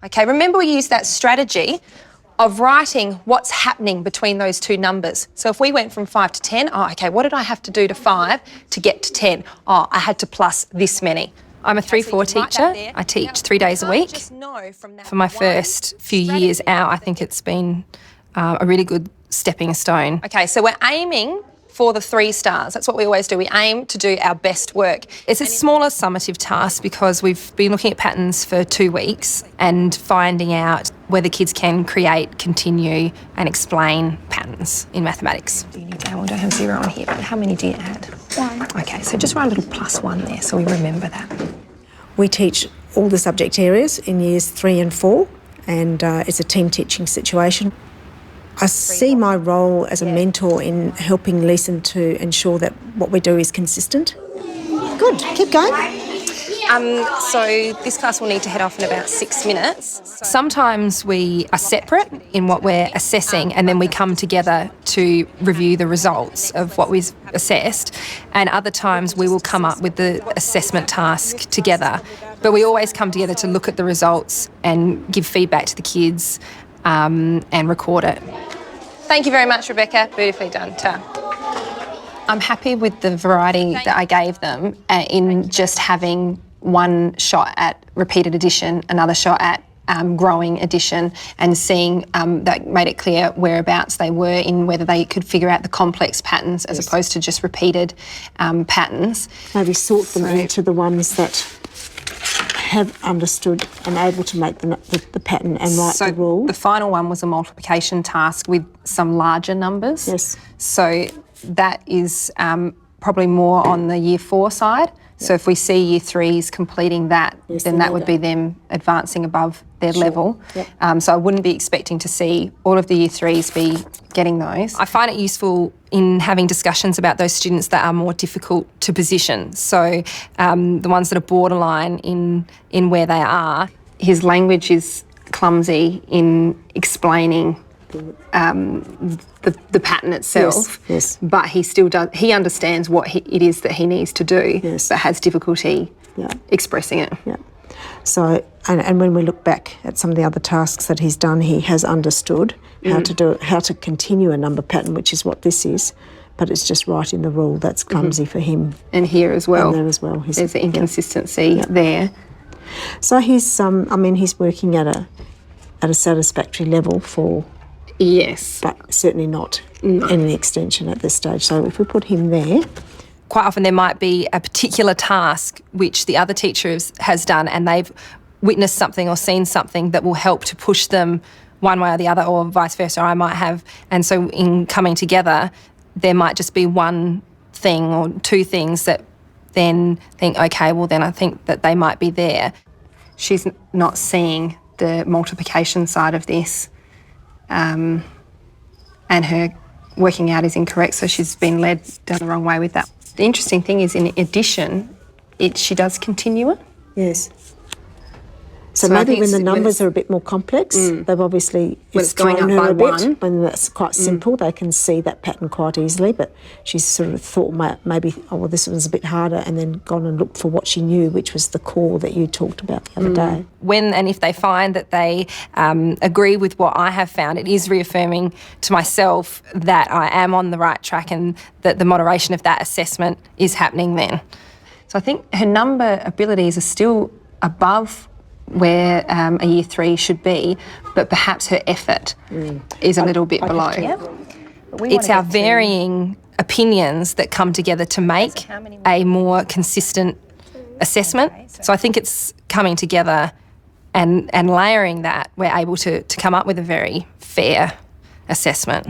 Okay, remember we used that strategy of writing what's happening between those two numbers. So if we went from 5 to 10, what did I have to do to 5 to get to 10? I had to plus this many. I'm a 3-4 teacher. I teach 3 days a week. For my first few years out, I think it's been a really good stepping stone. Okay, so we're aiming for the 3 stars. That's what we always do. We aim to do our best work. It's a smaller summative task because we've been looking at patterns for 2 weeks and finding out whether kids can create, continue and explain patterns in mathematics. Do you need to add? I don't have 0 on here, but how many do you add? 1. Okay, so just write a little +1 there so we remember that. We teach all the subject areas in years 3 and 4 and it's a team teaching situation. I see my role as a mentor in helping Leeson to ensure that what we do is consistent. Good, keep going. So this class will need to head off in about 6 minutes. Sometimes we are separate in what we're assessing and then we come together to review the results of what we've assessed, and other times we will come up with the assessment task together. But we always come together to look at the results and give feedback to the kids and record it. Thank you very much, Rebecca. Beautifully done. Ta. I'm happy with the variety that I gave them in just having one shot at repeated addition, another shot at growing addition, and seeing that made it clear whereabouts they were in whether they could figure out the complex patterns as opposed to just repeated patterns. Maybe sort them into the ones that have understood and able to make the pattern and write the rule. The final one was a multiplication task with some larger numbers. Yes. So that is probably more on the year 4 side. So if we see year 3s completing that, then that would be them advancing above their level. Yep. So I wouldn't be expecting to see all of the year 3s be getting those. I find it useful in having discussions about those students that are more difficult to position. So the ones that are borderline in where they are. His language is clumsy in explaining the pattern itself, but he still does. He understands what it is that he needs to do, but has difficulty expressing it. Yeah. So, and when we look back at some of the other tasks that he's done, he has understood how to do it, how to continue a number pattern, which is what this is. But it's just writing the rule that's clumsy for him. And here as well. And there as well. There's the inconsistency there. So he's, he's working at a satisfactory level for. Yes. But certainly not any extension at this stage. So if we put him there. Quite often there might be a particular task which the other teacher has done and they've witnessed something or seen something that will help to push them one way or the other, or vice versa, I might have. And so in coming together, there might just be one thing or 2 things that then think, okay, well then I think that they might be there. She's not seeing the multiplication side of this. And her working out is incorrect, so she's been led down the wrong way with that. The interesting thing is, in addition, she does continue it. Yes. So maybe when the numbers are a bit more complex, they've obviously it's going up by 1. When that's quite simple, they can see that pattern quite easily. But she's sort of thought maybe, this one's a bit harder, and then gone and looked for what she knew, which was the core that you talked about the other day. When and if they find that they agree with what I have found, it is reaffirming to myself that I am on the right track and that the moderation of that assessment is happening then. So I think her number abilities are still above where a year 3 should be, but perhaps her effort is a little bit below. It's our varying opinions that come together to make a more consistent assessment. So I think it's coming together and layering that, we're able to come up with a very fair assessment.